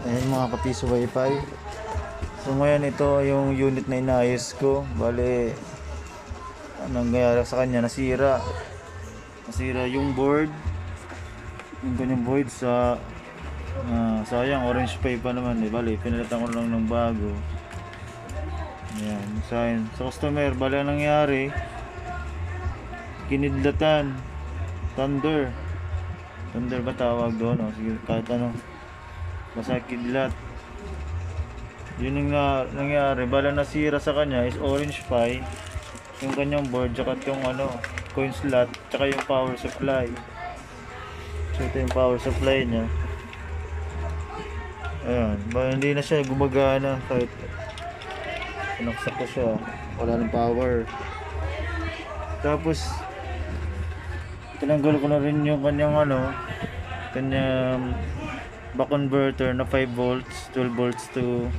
Ayan mga kapiso wifi. So ngayon ito yung unit na inayos ko. Bale, anong nangyari sa kanya? Nasira yung board. Yung kanyang board sa sayang, orange pie pa naman eh. Bale, pinalitan ko lang ng bago. Ayan, sa customer, bale ang nangyari, kinidlatan. Thunder ba tawag doon? O, sige, kahit ano. Basta kidlat. Yun yung nangyari. Bala nasira sa kanya is orange pie, yung kanyang board, tsaka yung coin slot, tsaka yung power supply. So ito yung power supply niya. Ayan, hindi na siya gumagana kahit sinaksak ko siya, wala ng power. Tapos tinanggal ko na rin yung kanyang back converter na 5 volts, 12 volts to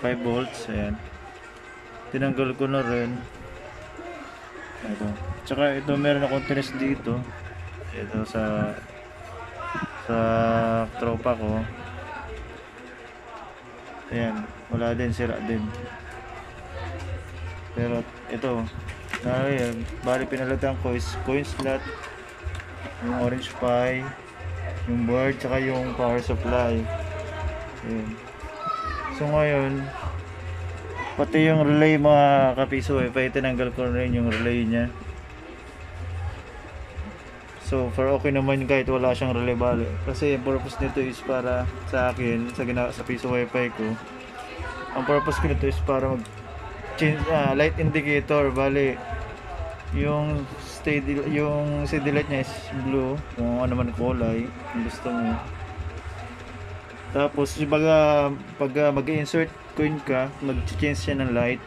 5 volts. Ayan, tinanggal ko na rin ito. Tsaka ito, meron akong test dito ito sa tropa ko. Ayan, wala din, sira din. Pero ito, bali pinalitan ko is coin slot, yung orange pie, yung board, tsaka yung power supply. Ayan. So ngayon, pati yung relay mga kapiso tinanggal ko rin yung relay nya. So for okay naman kahit wala siyang relay, bali. Kasi yung purpose nito is para sa akin, sa piso wifi ko. Ang purpose ko nito is para mag change light indicator. Bali, yung CD light niya is blue, kung ano man kulay yung gusto mo. Tapos pag mag-insert coin ka, mag-change siya ng light.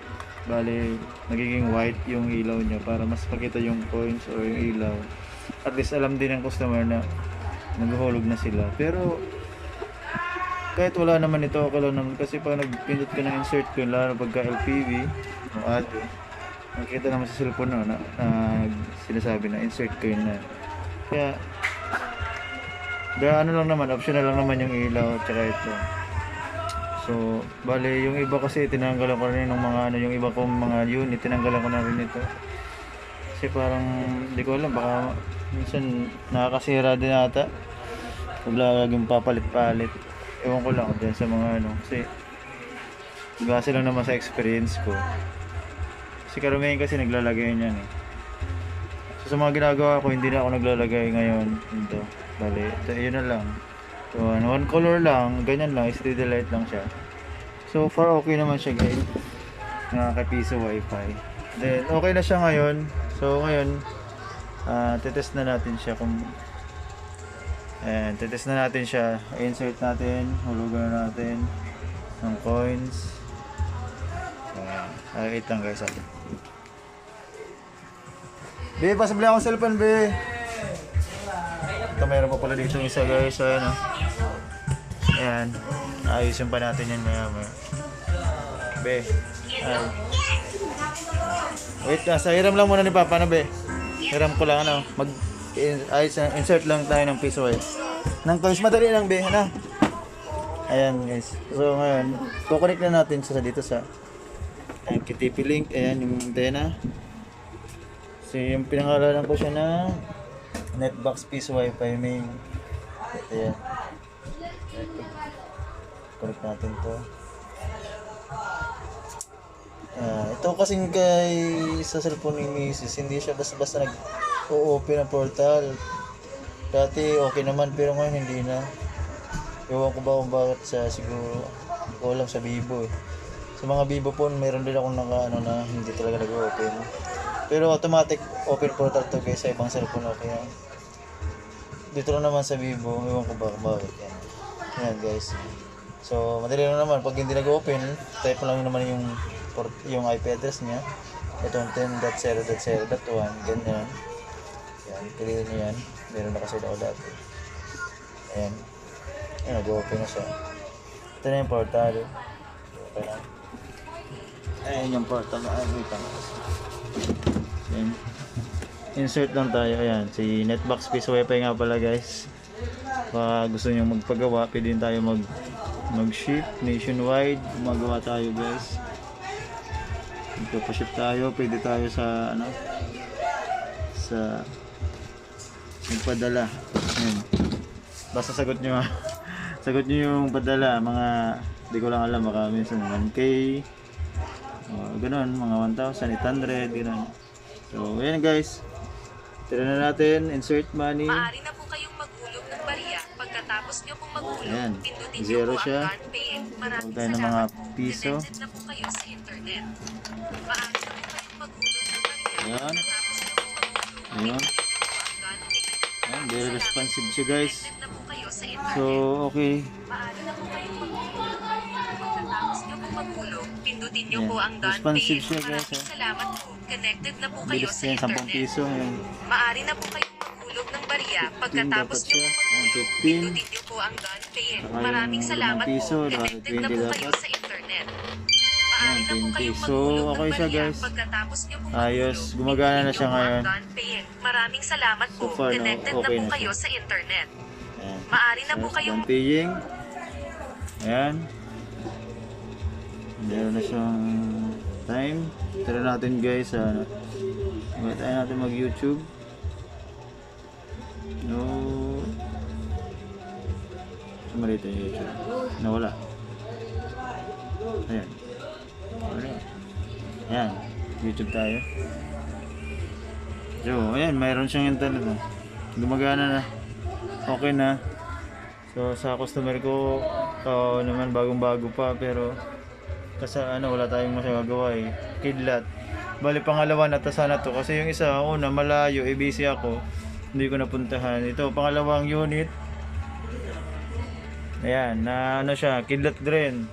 Bali, nagiging white yung ilaw niya para mas makita yung coins or yung ilaw. At least alam din ng customer na naghuhulog na sila. Pero kahit wala naman ito, okay lang naman. Kasi pag nagpindot ka ng insert coin, lalo pagka LPV o audio, nakita naman sa cellphone na sinasabi na insert coin na. Kaya ano lang naman, optional lang naman yung ilaw at saka ito. So bale, yung iba kasi tinanggalan ko rin ng mga yung iba kong mga unit, tinanggalan ko na rin ito. Kasi parang hindi ko alam, baka minsan nakakasira din ata pag laging papalit-palit. Ewan ko lang dyan sa mga kasi base lang naman sa experience ko. Si karamihan kasi naglalagay niyan eh. So sa mga ginagawa ko, hindi na ako naglalagay ngayon ito. Bale, yun na lang. So one color lang, ganyan lang, steady light lang siya. So far okay naman siya guys, mga kapiso wifi. Then okay na siya ngayon. So ngayon, tetest na natin siya kung tetest na natin siya. Insert natin, hulugan na natin ng coins. Wait lang guys. Be, pasabili akong cellphone, be. Ito, meron pa pala dito isa guys. So ayan, ayan, ayusin pa natin yan maya. Be, wait na, sa hiram lang muna ni Papa na, be. Hiram ko lang insert lang tayo ng piso ng coins, madali lang, be. Ayan guys. So ngayon, kukunik na natin sa dito sa KTP link. Ayan yung antena. So yung pinangalanan ko siya na Netbox piso wifi main. Ito yan. Kunik natin to. Ito kasing sa cellphone ni Mrs. hindi siya basta nag-o-open ang portal. Dati okay naman, pero ngayon hindi na. Ewan ko ba kung bakit siguro ko lang sa Vivo eh. Sa mga Vivo phone, meron din akong na hindi talaga nag-open. Pero automatic open portal to guys sa ibang cellphone, okay na. Dito lang naman sa Vivo, ewan ko ba kung bakit yan. Yan guys. So madali lang naman, pag hindi nag-open, type lang naman yung IP address niya. Itong 10.0.0.1, ganyan. Yan, piliin niyo yan. Meron na kasi ako dati. Ayan. Ayan, nag-open na siya. Ito na yung portal. Okay na. Ayan yung portal. Wait lang. Ayan. Insert lang tayo. Ayan, si Netbox piso wifi nga pala guys. Baka gusto nyo magpagawa, pwede din tayo mag-ship nationwide. Gumagawa tayo guys. Magpapaship tayo, pwede tayo sa ano, sa magpadala. Ayan. Basta sagot nyo ha. Sagot nyo yung padala, mga di ko lang alam, baka minsan 1K, ganun, mga 1,800, ganun. So ayan guys, tira na natin, insert money. Maaari na po kayong maghulog ng barya. Pagkatapos nyo pong maghulog, Ayan, pindutin nyo zero po siya. ang God Pay. Maraming Huwag tayo ng mga salamat po. piso. Connected na po kayo sa internet. Maaari na po kayong maghulog ng barya. Ayan. Pagkatapos nyo pong maghulog, Ayan. pindutin nyo po ang God Pay. Ayan, very responsive siya guys. Connected na po kayo sa internet. So okay, Maaari na po kayong maghulog ng barya. Pagkatapos nyo pong maghulog, pindutin nyo Ayan. po ang God Pay. Responsive siya, guys, Maraming salamat po. Connected na po kayo bilis sa niya, 10 internet. piso. Ayan. Maaari na po kayong maghulog ng barya. Pagkatapos dapat nyo siya. po maghulog, 15. pindutin nyo po ang God Pay. Saka Maraming yung salamat 5 piso, po. dapat Connected na 20 po kayo dapat. sa internet. Maaari na po 20. kayong So, maghulog okay ng siya, barya. guys. Pagkatapos nyo po Ayos, maghulog, gumagana na pindutin siya nyo po ang ngayon. God Pay. Maraming salamat po. So far, no, Connected na okay po na kayo siya. sa internet. Ayan. Maaari na po kayong paying. Ayan. Meron na siyang time. Tira natin guys sa tayo natin mag YouTube. No. Sumarito yung YouTube. Nawala. Ayan. Wala. Ayan. YouTube tayo. So, ayan. Mayroon siyang internet. Gumagana na. Okay na. So sa customer ko, naman bagong-bago pa, pero kasi ano, wala tayong magagawa eh. Kidlat. Bali pangalawa na sana to kasi yung isa una malayo, busy ako. Hindi ko napuntahan. Ito pangalawang unit. Ayan, na ano siya, kidlat din.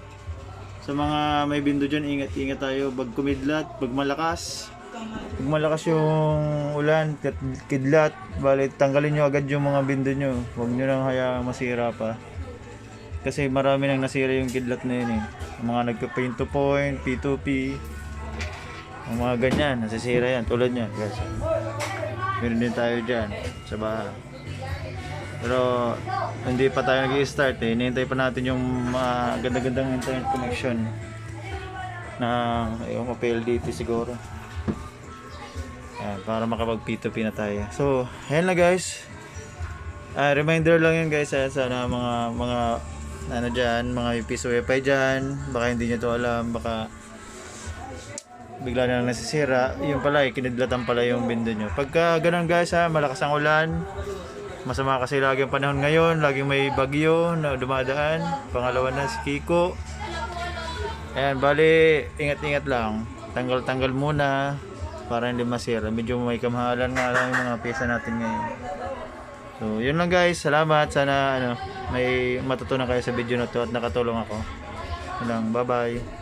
Sa mga may bindo dyan, ingat-ingat tayo. Pag kumidlat, pag malakas yung ulan, kidlat, bali tanggalin nyo agad yung mga bindo nyo. Huwag nyo nang hayaang masira pa. Kasi marami nang nasira yung kidlat na yun eh. Yung mga nagka-point to point, P2P, ang mga ganyan, nasisira yan. Tulad yan, guys. Meron din tayo dyan sa bahay. Pero hindi pa tayo nag-i-start eh. Hinihintay pa natin yung ganda-gandang internet connection na yung PLDT siguro. Ayan, para makapag P2P na tayo. So, ayan na guys. Reminder lang yun guys. Sana mga ano dyan, mga piso wifi dyan. Baka hindi nyo to alam. Baka bigla na lang nasisira. Yung pala kinidlatan pala yung bindo nyo. Pagka ganun guys malakas ang ulan. Masama kasi lagi ang panahon ngayon. Laging may bagyo na dumadaan. Pangalawa na si Kiko. Ayan, bali ingat-ingat lang. Tanggal-tanggal muna para hindi masira. Medyo may kamahalan nga lang yung mga pyesa natin ngayon. So, yun lang guys. Salamat. Sana may matutunan kayo sa video na to at nakatulong ako. Yun lang. Bye-bye.